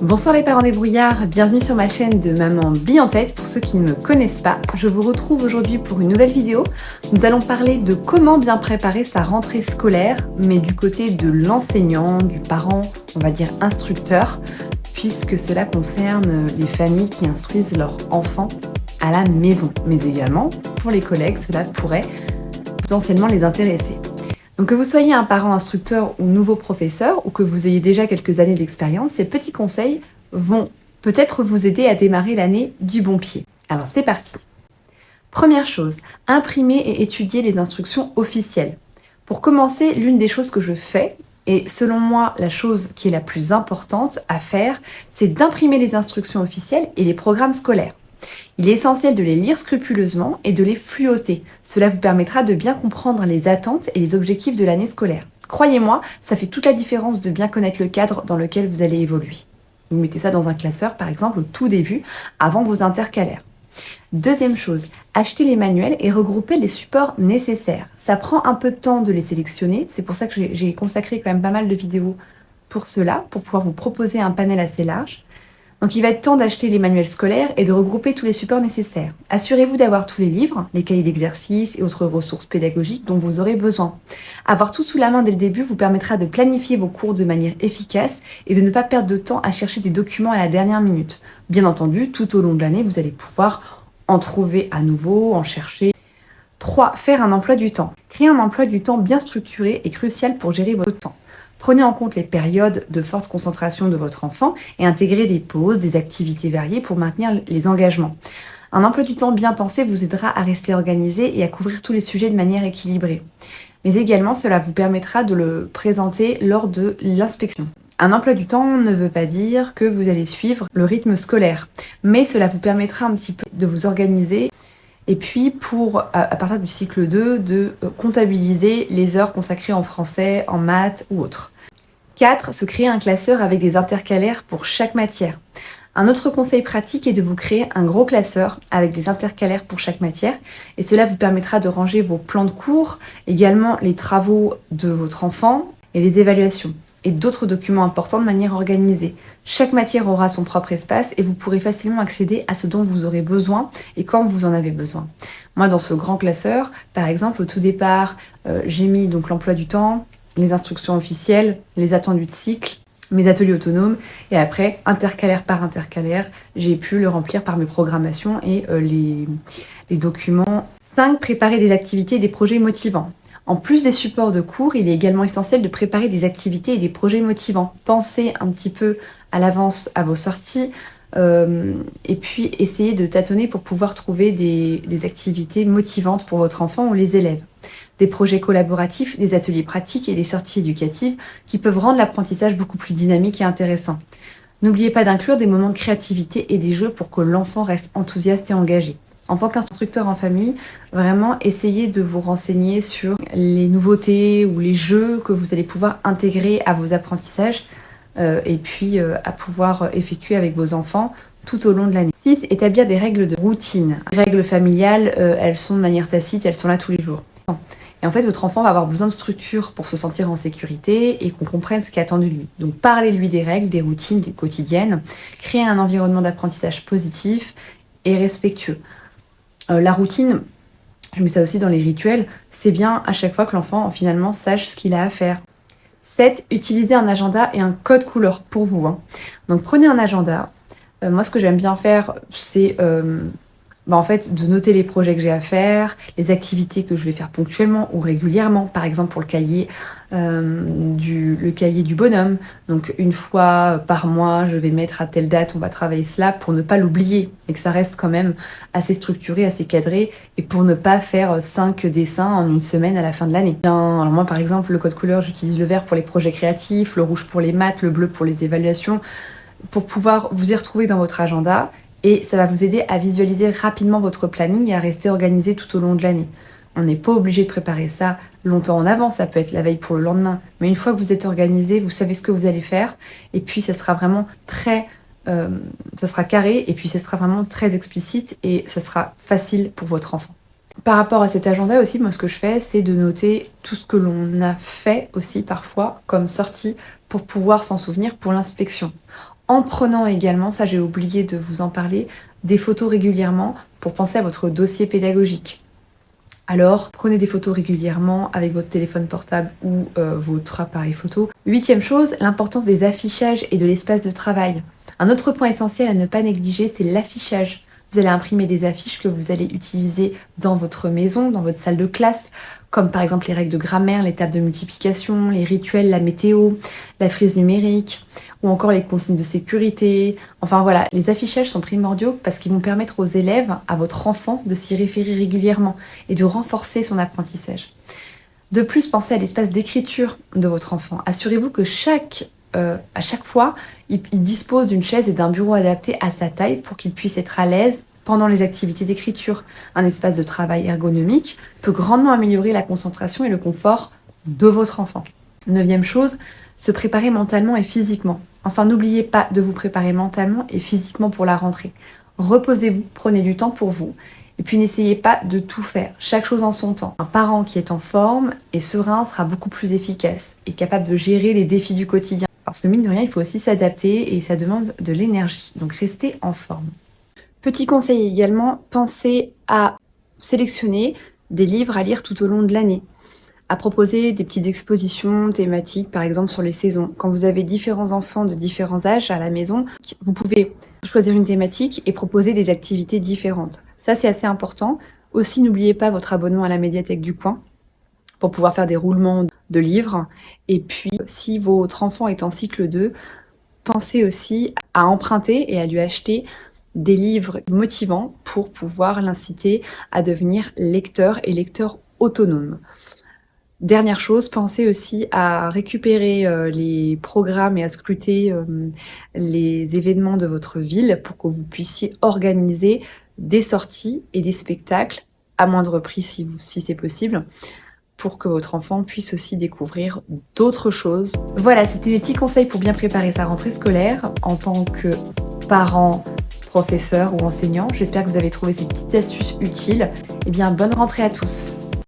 Bonsoir les parents débrouillards, bienvenue sur ma chaîne de Maman Bille en tête. Pour ceux qui ne me connaissent pas, je vous retrouve aujourd'hui pour une nouvelle vidéo. Nous allons parler de comment bien préparer sa rentrée scolaire, mais du côté de l'enseignant, du parent, on va dire instructeur, puisque cela concerne les familles qui instruisent leurs enfants à la maison. Mais également, pour les collègues, cela pourrait potentiellement les intéresser. Donc que vous soyez un parent instructeur ou nouveau professeur, ou que vous ayez déjà quelques années d'expérience, ces petits conseils vont peut-être vous aider à démarrer l'année du bon pied. Alors c'est parti. Première chose, imprimer et étudier les instructions officielles. Pour commencer, l'une des choses que je fais, et selon moi la chose qui est la plus importante à faire, c'est d'imprimer les instructions officielles et les programmes scolaires. Il est essentiel de les lire scrupuleusement et de les fluoter. Cela vous permettra de bien comprendre les attentes et les objectifs de l'année scolaire. Croyez-moi, ça fait toute la différence de bien connaître le cadre dans lequel vous allez évoluer. Vous mettez ça dans un classeur, par exemple, au tout début, avant vos intercalaires. Deuxième chose, achetez les manuels et regroupez les supports nécessaires. Ça prend un peu de temps de les sélectionner, c'est pour ça que j'ai consacré quand même pas mal de vidéos pour cela, pour pouvoir vous proposer un panel assez large. Donc il va être temps d'acheter les manuels scolaires et de regrouper tous les supports nécessaires. Assurez-vous d'avoir tous les livres, les cahiers d'exercices et autres ressources pédagogiques dont vous aurez besoin. Avoir tout sous la main dès le début vous permettra de planifier vos cours de manière efficace et de ne pas perdre de temps à chercher des documents à la dernière minute. Bien entendu, tout au long de l'année, vous allez pouvoir en trouver à nouveau, en chercher. 3. Faire un emploi du temps. Créer un emploi du temps bien structuré est crucial pour gérer votre temps. Prenez en compte les périodes de forte concentration de votre enfant et intégrez des pauses, des activités variées pour maintenir les engagements. Un emploi du temps bien pensé vous aidera à rester organisé et à couvrir tous les sujets de manière équilibrée. Mais également, cela vous permettra de le présenter lors de l'inspection. Un emploi du temps ne veut pas dire que vous allez suivre le rythme scolaire, mais cela vous permettra un petit peu de vous organiser. Et puis, à partir du cycle 2, de comptabiliser les heures consacrées en français, en maths ou autres. 4. Se créer un classeur avec des intercalaires pour chaque matière. Un autre conseil pratique est de vous créer un gros classeur avec des intercalaires pour chaque matière. Et cela vous permettra de ranger vos plans de cours, également les travaux de votre enfant et les évaluations. Et d'autres documents importants de manière organisée. Chaque matière aura son propre espace et vous pourrez facilement accéder à ce dont vous aurez besoin et quand vous en avez besoin. Moi, dans ce grand classeur, par exemple, au tout départ, j'ai mis donc l'emploi du temps, les instructions officielles, les attendus de cycle, mes ateliers autonomes et après, intercalaire par intercalaire, j'ai pu le remplir par mes programmations et les documents. 5. Préparer des activités et des projets motivants. En plus des supports de cours, il est également essentiel de préparer des activités et des projets motivants. Pensez un petit peu à l'avance à vos sorties et puis essayez de tâtonner pour pouvoir trouver des activités motivantes pour votre enfant ou les élèves. Des projets collaboratifs, des ateliers pratiques et des sorties éducatives qui peuvent rendre l'apprentissage beaucoup plus dynamique et intéressant. N'oubliez pas d'inclure des moments de créativité et des jeux pour que l'enfant reste enthousiaste et engagé. En tant qu'instructeur en famille, vraiment essayez de vous renseigner sur les nouveautés ou les jeux que vous allez pouvoir intégrer à vos apprentissages et puis à pouvoir effectuer avec vos enfants tout au long de l'année. 6. Établir des règles de routine. Les règles familiales, elles sont de manière tacite, elles sont là tous les jours. Et en fait, votre enfant va avoir besoin de structure pour se sentir en sécurité et qu'on comprenne ce qui est attendu de lui. Donc parlez-lui des règles, des routines, des quotidiennes. Créez un environnement d'apprentissage positif et respectueux. La routine, je mets ça aussi dans les rituels, c'est bien à chaque fois que l'enfant finalement sache ce qu'il a à faire. 7. Utilisez un agenda et un code couleur pour vous. Donc prenez un agenda. Moi ce que j'aime bien faire, c'est en fait de noter les projets que j'ai à faire, les activités que je vais faire ponctuellement ou régulièrement. Par exemple pour le cahier du bonhomme. Donc une fois par mois, je vais mettre à telle date, on va travailler cela pour ne pas l'oublier et que ça reste quand même assez structuré, assez cadré et pour ne pas faire 5 dessins en une semaine à la fin de l'année. Alors moi par exemple, le code couleur, j'utilise le vert pour les projets créatifs, le rouge pour les maths, le bleu pour les évaluations, pour pouvoir vous y retrouver dans votre agenda. Et ça va vous aider à visualiser rapidement votre planning et à rester organisé tout au long de l'année. On n'est pas obligé de préparer ça longtemps en avance, ça peut être la veille pour le lendemain. Mais une fois que vous êtes organisé, vous savez ce que vous allez faire. Et puis ça sera vraiment ça sera carré et puis ça sera vraiment très explicite et ça sera facile pour votre enfant. Par rapport à cet agenda aussi, moi ce que je fais, c'est de noter tout ce que l'on a fait aussi parfois comme sortie pour pouvoir s'en souvenir pour l'inspection. en prenant également, ça j'ai oublié de vous en parler, des photos régulièrement pour penser à votre dossier pédagogique. Alors, prenez des photos régulièrement avec votre téléphone portable ou votre appareil photo. 8e chose, l'importance des affichages et de l'espace de travail. Un autre point essentiel à ne pas négliger, c'est l'affichage. Vous allez imprimer des affiches que vous allez utiliser dans votre maison, dans votre salle de classe, comme par exemple les règles de grammaire, les tables de multiplication, les rituels, la météo, la frise numérique, ou encore les consignes de sécurité. Enfin voilà, les affichages sont primordiaux parce qu'ils vont permettre aux élèves, à votre enfant, de s'y référer régulièrement et de renforcer son apprentissage. De plus, pensez à l'espace d'écriture de votre enfant. Assurez-vous que à chaque fois, il dispose d'une chaise et d'un bureau adapté à sa taille pour qu'il puisse être à l'aise pendant les activités d'écriture. Un espace de travail ergonomique peut grandement améliorer la concentration et le confort de votre enfant. 9e chose, se préparer mentalement et physiquement. Enfin, n'oubliez pas de vous préparer mentalement et physiquement pour la rentrée. Reposez-vous, prenez du temps pour vous. Et puis n'essayez pas de tout faire, chaque chose en son temps. Un parent qui est en forme et serein sera beaucoup plus efficace et capable de gérer les défis du quotidien. Parce que mine de rien, il faut aussi s'adapter et ça demande de l'énergie. Donc restez en forme. Petit conseil également, pensez à sélectionner des livres à lire tout au long de l'année. À proposer des petites expositions thématiques, par exemple sur les saisons. Quand vous avez différents enfants de différents âges à la maison, vous pouvez choisir une thématique et proposer des activités différentes. Ça, c'est assez important. Aussi, n'oubliez pas votre abonnement à la médiathèque du coin pour pouvoir faire des roulements de livres. Et puis, si votre enfant est en cycle 2, pensez aussi à emprunter et à lui acheter des livres motivants pour pouvoir l'inciter à devenir lecteur et lecteur autonome. Dernière chose, pensez aussi à récupérer les programmes et à scruter les événements de votre ville pour que vous puissiez organiser des sorties et des spectacles à moindre prix si c'est possible, pour que votre enfant puisse aussi découvrir d'autres choses. Voilà, c'était mes petits conseils pour bien préparer sa rentrée scolaire en tant que parent, professeur ou enseignant. J'espère que vous avez trouvé ces petites astuces utiles. Eh bien, bonne rentrée à tous!